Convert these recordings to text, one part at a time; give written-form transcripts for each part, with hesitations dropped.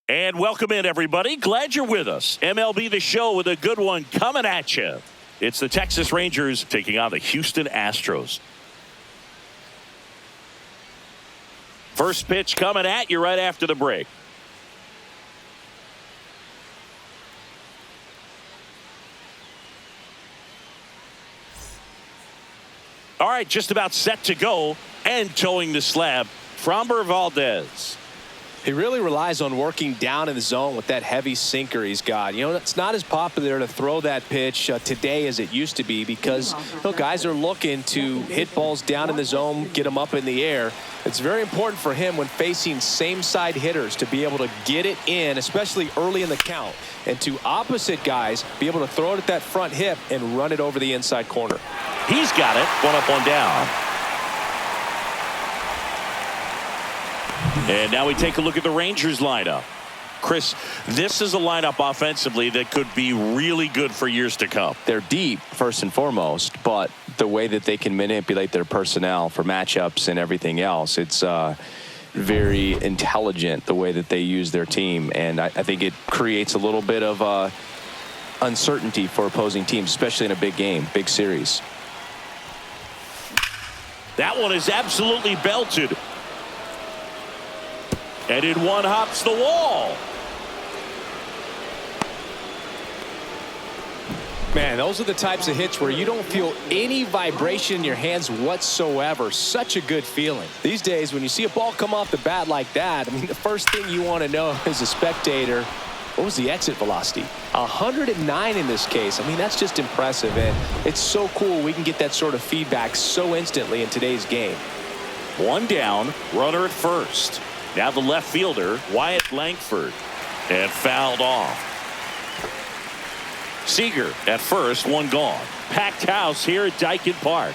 And welcome in, everybody. Glad you're with us. MLB The Show with a good one coming at you. It's the Texas Rangers taking on the Houston Astros. First pitch coming at you right after the break. All right, just about set to go and towing the slab, Framber Valdez. He really relies on working down in the zone with that heavy sinker he's got. You know, it's not as popular to throw that pitch today as it used to be because guys are looking to hit balls down in the zone, get them up in the air. It's very important for him when facing same side hitters to be able to get it in, especially early in the count, and to opposite guys be able to throw it at that front hip and run it over the inside corner. He's got it. One up, one down. And now we take a look at the Rangers lineup. Chris, this is a lineup offensively that could be really good for years to come. They're deep, first and foremost, but the way that they can manipulate their personnel for matchups and everything else, it's very intelligent the way that they use their team. And I think it creates a little bit of uncertainty for opposing teams, especially in a big game, big series. That one is absolutely belted. And in one hops the wall. Man, those are the types of hits where you don't feel any vibration in your hands whatsoever. Such a good feeling. These days, when you see a ball come off the bat like that, I mean, the first thing you want to know as a spectator, what was the exit velocity? 109 in this case. I mean, that's just impressive. And it's so cool we can get that sort of feedback so instantly in today's game. One down, runner at first. Now the left fielder, Wyatt Langford, and fouled off. Seager at first, one gone. Packed house here at Dyken Park.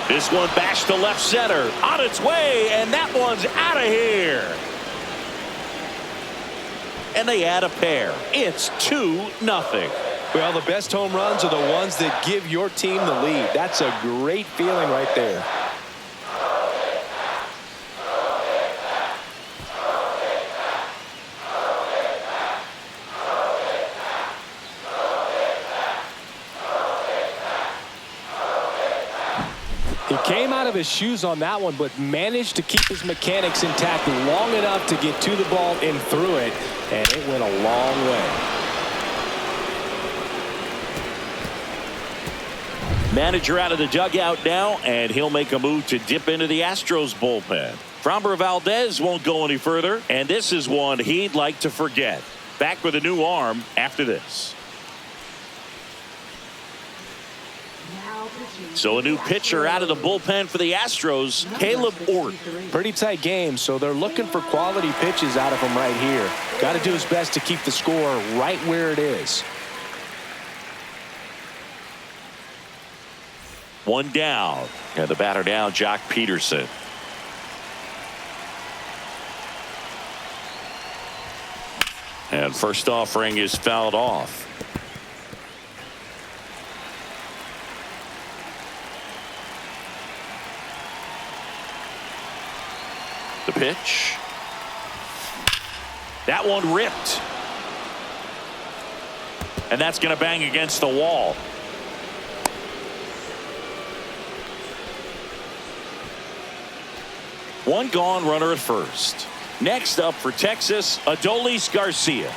This one bashed to left center, on its way, and that one's out of here. And they add a pair. It's 2-0. Well, the best home runs are the ones that give your team the lead. That's a great feeling right there. He came out of his shoes on that one, but managed to keep his mechanics intact long enough to get to the ball and through it, and it went a long way. Manager out of the dugout now, and he'll make a move to dip into the Astros bullpen. Framber Valdez won't go any further, and this is one he'd like to forget. Back with a new arm after this. So a new pitcher out of the bullpen for the Astros, Caleb Ort. Pretty tight game, so they're looking for quality pitches out of him right here. Got to do his best to keep the score right where it is. One down. And the batter now, Jock Peterson. And first offering is fouled off. The pitch. That one ripped. And that's going to bang against the wall. One gone, runner at first. Next up for Texas, Adolis Garcia.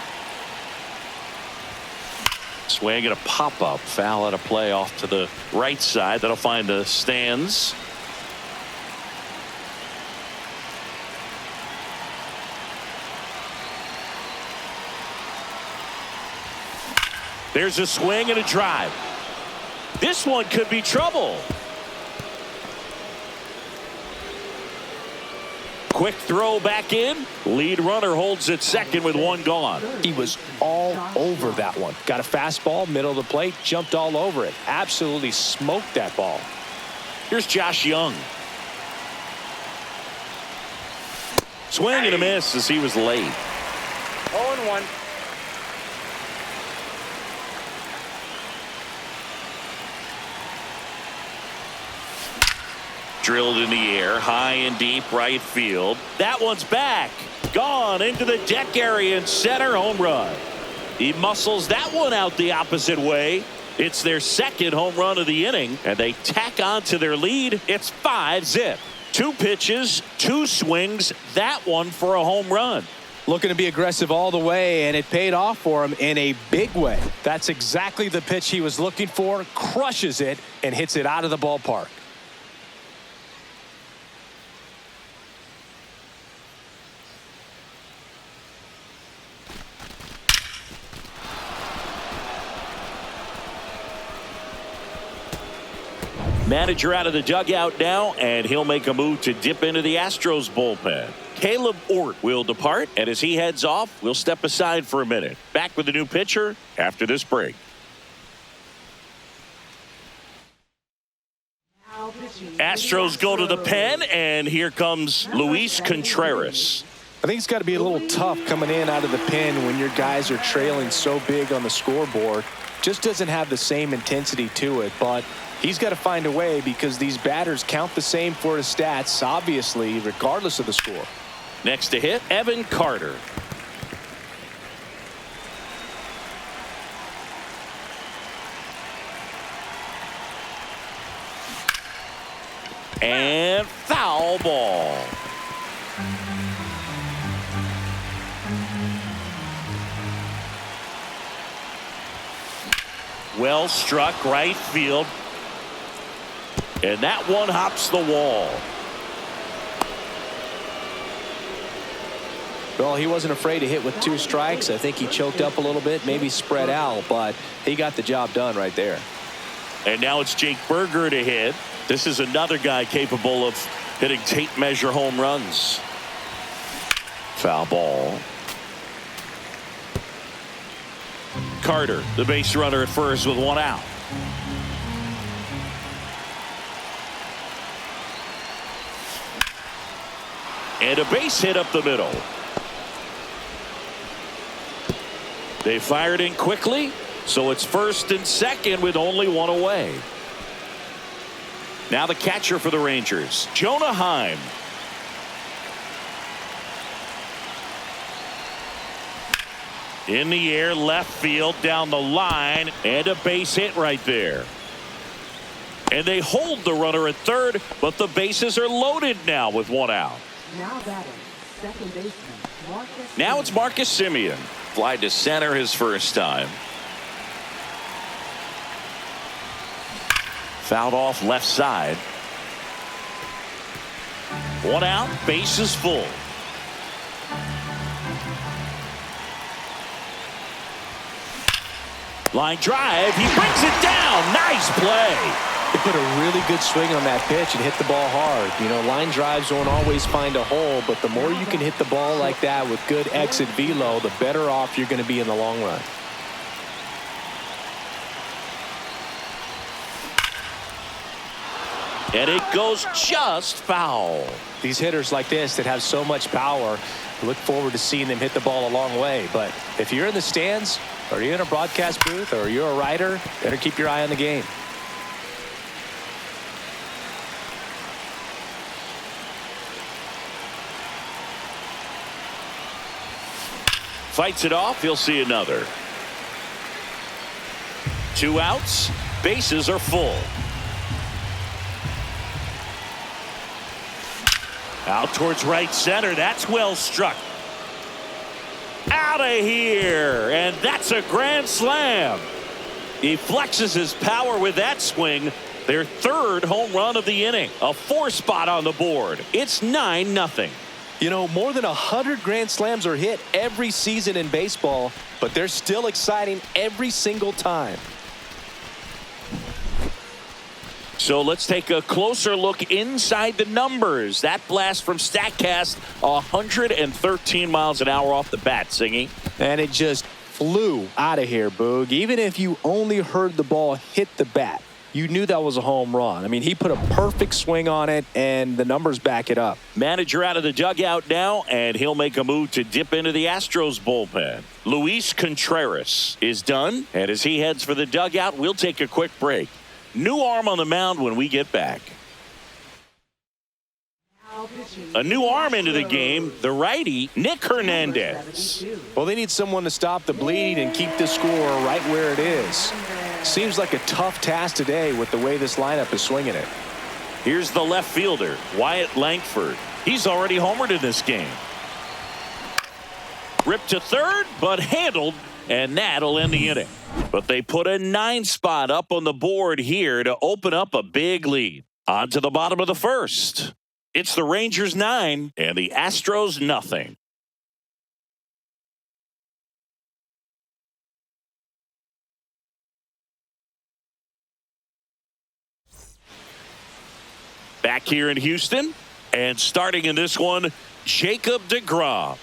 Swing and a pop-up. Foul out of play off to the right side. That'll find the stands. There's a swing and a drive. This one could be trouble. Quick throw back in. Lead runner holds at second with one gone. He was all over that one. Got a fastball, middle of the plate, jumped all over it. Absolutely smoked that ball. Here's Josh Young. Swing and a miss as he was late. 0-1. Drilled in the air, high and deep right field. That one's back. Gone into the deck area and center, home run. He muscles that one out the opposite way. It's their second home run of the inning, and they tack on to their lead. It's 5-zip. 2 pitches, 2 swings, that one for a home run. Looking to be aggressive all the way, and it paid off for him in a big way. That's exactly the pitch he was looking for. Crushes it and hits it out of the ballpark. Manager out of the dugout now, and he'll make a move to dip into the Astros bullpen. Caleb Ort will depart, and as he heads off, we'll step aside for a minute. Back with the new pitcher after this break. Astros go to the pen, and here comes Luis Contreras. I think it's got to be a little tough coming in out of the pen when your guys are trailing so big on the scoreboard. Just doesn't have the same intensity to it, but he's got to find a way because these batters count the same for his stats, obviously, regardless of the score. Next to hit, Evan Carter. And foul ball. Well struck right field. And that one hops the wall. Well, he wasn't afraid to hit with 2 strikes. I think he choked up a little bit, maybe spread out, but he got the job done right there. And now it's Jake Berger to hit. This is another guy capable of hitting tape measure home runs. Foul ball. Carter, the base runner at first with 1 out. And a base hit up the middle. They fired in quickly, so it's first and second with only 1 away. Now the catcher for the Rangers, Jonah Heim. In the air, left field, down the line, and a base hit right there. And they hold the runner at third, but the bases are loaded now with 1 out. Now batting, second baseman, Marcus. Now it's Marcus Semien. Fly to center his first time. Fouled off left side. 1 out, bases full. Line drive, he brings it down. Nice play. He put a really good swing on that pitch and hit the ball hard. You know, line drives won't always find a hole, but the more you can hit the ball like that with good exit velo, the better off you're going to be in the long run. And it goes just foul. These hitters like this that have so much power, look forward to seeing them hit the ball a long way. But if you're in the stands, or you're in a broadcast booth, or you're a writer, better keep your eye on the game. Fights it off. He'll see another. 2 outs. Bases are full. Out towards right center. That's well struck. Out of here. And that's a grand slam. He flexes his power with that swing. Their 3rd home run of the inning. A 4 spot on the board. It's 9-0. You know, more than 100 grand slams are hit every season in baseball, but they're still exciting every single time. So let's take a closer look inside the numbers. That blast from StatCast, 113 miles an hour off the bat, Singy. And it just flew out of here, Boog. Even if you only heard the ball hit the bat, you knew that was a home run. I mean, he put a perfect swing on it, and the numbers back it up. Manager out of the dugout now, and he'll make a move to dip into the Astros bullpen. Luis Contreras is done, and as he heads for the dugout, we'll take a quick break. New arm on the mound when we get back. A new arm into the game, the righty, Nick Hernandez. Well, they need someone to stop the bleeding and keep the score right where it is. Seems like a tough task today with the way this lineup is swinging it. Here's the left fielder, Wyatt Langford. He's already homered in this game. Ripped to third, but handled, and that'll end the inning. But they put a 9 spot up on the board here to open up a big lead. On to the bottom of the first. It's the Rangers 9 and the Astros nothing. Back here in Houston, and starting in this one, Jacob deGrom.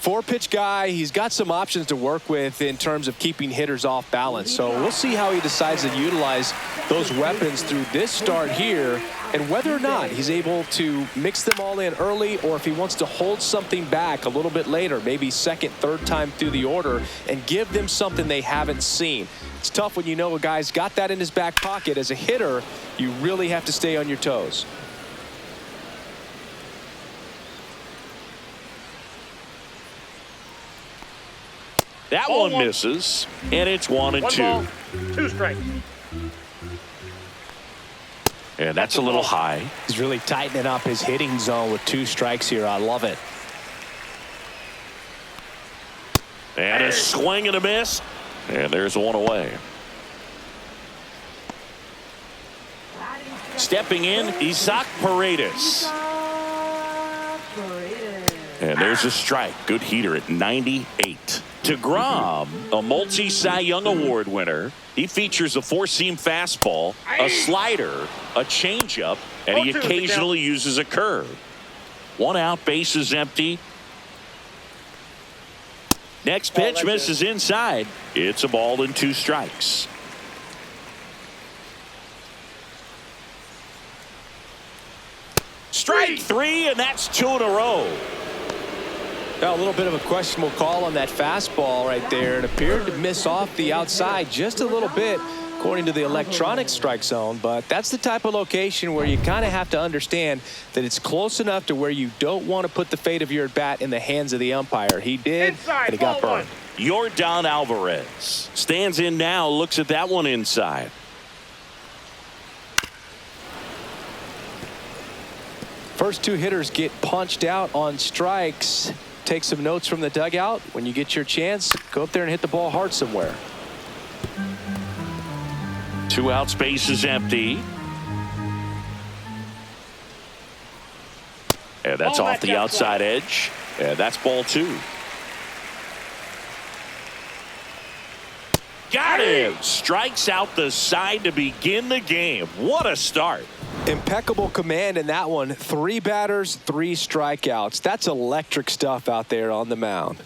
4-pitch guy. He's got some options to work with in terms of keeping hitters off balance. So we'll see how he decides to utilize those weapons through this start here, and whether or not he's able to mix them all in early, or if he wants to hold something back a little bit later, maybe second, third time through the order, and give them something they haven't seen. It's tough when you know a guy's got that in his back pocket. As a hitter, you really have to stay on your toes. That one misses, and it's 1-2. 2 strikes. And that's a little high. He's really tightening up his hitting zone with 2 strikes here. I love it. And a swing and a miss, and there's one away. Stepping in, Isaac Paredes. And there's a strike. Good heater at 98. deGrom, a multi-Cy Young Award winner. He features a 4-seam fastball, a slider, a changeup, and he occasionally uses a curve. 1 out, bases empty. Next pitch misses inside. It's a ball and 2 strikes. Strike 3, and that's 2 in a row. Now, a little bit of a questionable call on that fastball right there. It appeared to miss off the outside just a little bit, according to the electronic strike zone. But that's the type of location where you kind of have to understand that it's close enough to where you don't want to put the fate of your at-bat in the hands of the umpire. He did, and he got burned. Yordan Alvarez stands in now, looks at that one inside. First 2 hitters get punched out on strikes. Take some notes from the dugout. When you get your chance, go up there and hit the ball hard somewhere. 2 outs, bases empty. And that's off the outside edge. And that's ball 2. Got him. Strikes out the side to begin the game. What a start. Impeccable command in that one. 3 batters, 3 strikeouts. That's electric stuff out there on the mound.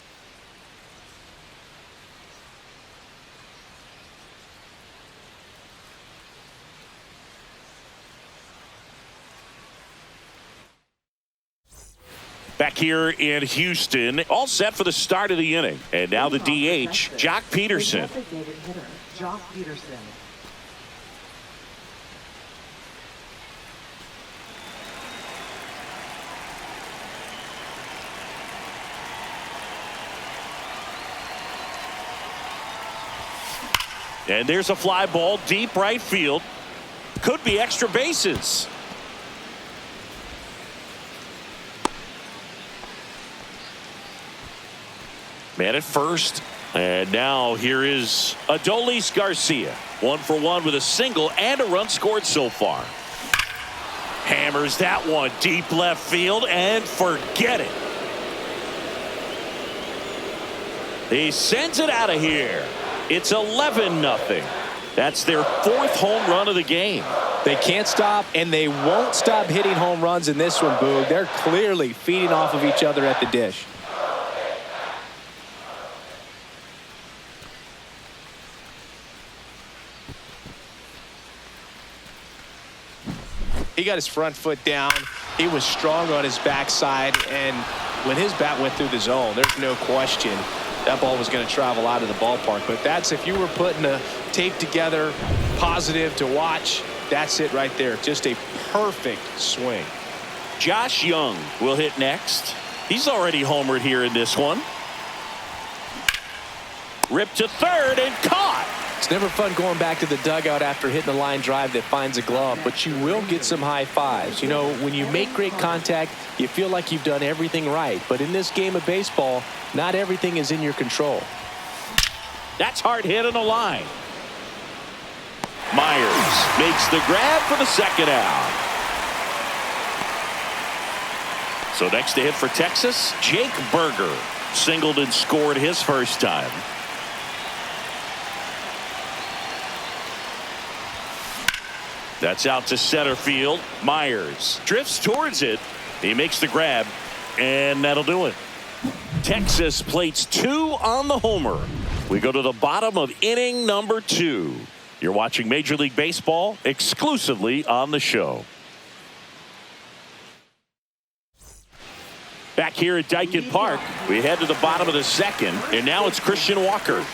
Back here in Houston, all set for the start of the inning. And now the DH, Jock Peterson. Jock Peterson. And there's a fly ball deep right field. Could be extra bases. Man at first. And now here is Adolis Garcia. 1 for 1 with a single and a run scored so far. Hammers that one deep left field and forget it. He sends it out of here. It's 11-0. That's their 4th home run of the game. They can't stop, and they won't stop hitting home runs in this one, Boog. They're clearly feeding off of each other at the dish. He got his front foot down. He was strong on his backside, and when his bat went through the zone, there's no question that ball was going to travel out of the ballpark. But that's, if you were putting a tape together, positive to watch, that's it right there. Just a perfect swing. Josh Young will hit next. He's already homered here in this one. Ripped to third and caught. It's never fun going back to the dugout after hitting a line drive that finds a glove, but you will get some high fives. You know, when you make great contact, you feel like you've done everything right. But in this game of baseball, not everything is in your control. That's hard hit on the line. Myers makes the grab for the second out. So next to hit for Texas, Jake Berger singled and scored his first time. That's out to center field. Myers drifts towards it. He makes the grab, and that'll do it. Texas plates 2 on the homer. We go to the bottom of inning number 2. You're watching Major League Baseball exclusively on the show. Back here at Dyken Park, we head to the bottom of the second, and now it's Christian Walker.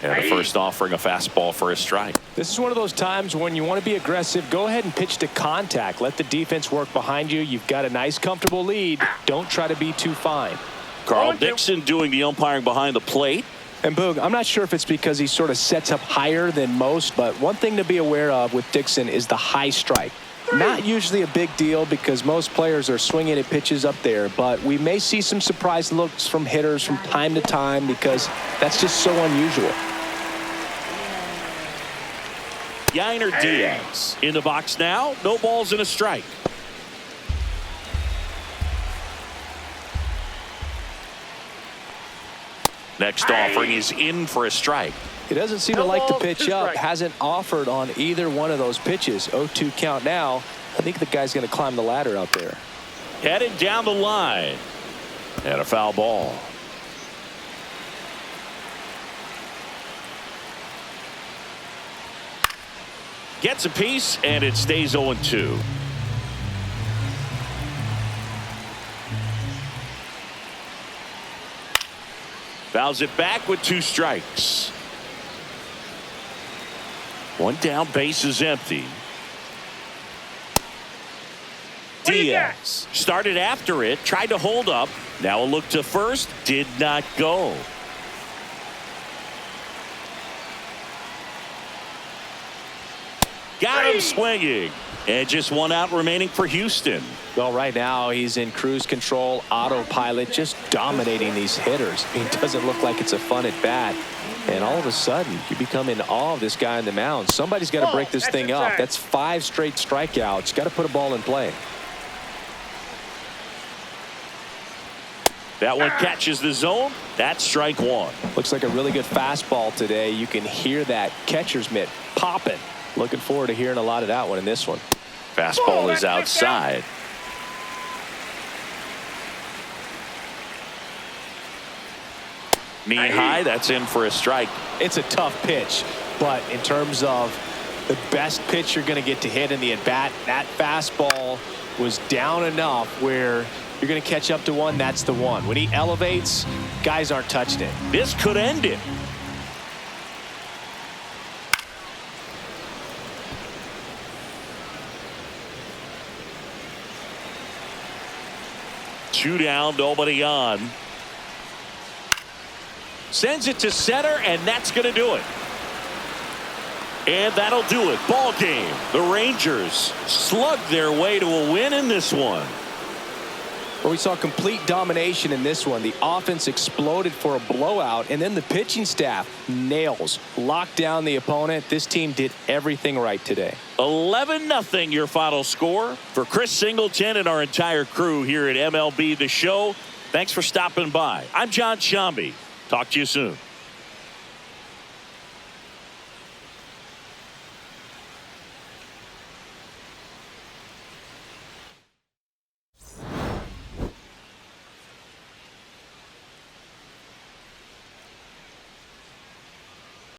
And the first offering a fastball for a strike. This is one of those times when you want to be aggressive. Go ahead and pitch to contact. Let the defense work behind you. You've got a nice, comfortable lead. Don't try to be too fine. Carl Dixon doing the umpiring behind the plate. And Boog, I'm not sure if it's because he sort of sets up higher than most, but one thing to be aware of with Dixon is the high strike. Not usually a big deal because most players are swinging at pitches up there, but we may see some surprise looks from hitters from time to time because that's just so unusual. Yainer Diaz in the box now. No balls and a strike. Next offering is in for a strike. He doesn't seem to like to pitch up. Hasn't offered on either one of those pitches. 0-2 count now. I think the guy's going to climb the ladder out there. Headed down the line. And a foul ball. Gets a piece, and it stays 0-2. Fouls it back with 2 strikes. One down, base is empty. Diaz started after it, tried to hold up. Now a look to first, did not go. Got him swinging. And just 1 out remaining for Houston. Well, right now he's in cruise control, autopilot, just dominating these hitters. I mean, it doesn't look like it's a fun at bat. And all of a sudden, you become in awe of this guy on the mound. Somebody's got to break this thing up. That's 5 straight strikeouts. Got to put a ball in play. That one catches the zone. That's strike 1. Looks like a really good fastball today. You can hear that catcher's mitt popping. Looking forward to hearing a lot of that one in this one. Fastball is outside. Knee high, that's in for a strike. It's a tough pitch, but in terms of the best pitch you're going to get to hit in the at-bat, that fastball was down enough where you're going to catch up to one. That's the one. When he elevates, guys aren't touching it. This could end it. Two down, nobody on. Sends it to center, and that's going to do it. And that'll do it. Ball game. The Rangers slugged their way to a win in this one. Well, we saw complete domination in this one. The offense exploded for a blowout, and then the pitching staff nails, locked down the opponent. This team did everything right today. 11-0 your final score. For Chris Singleton and our entire crew here at MLB The Show, thanks for stopping by. I'm John Shambi. Talk to you soon.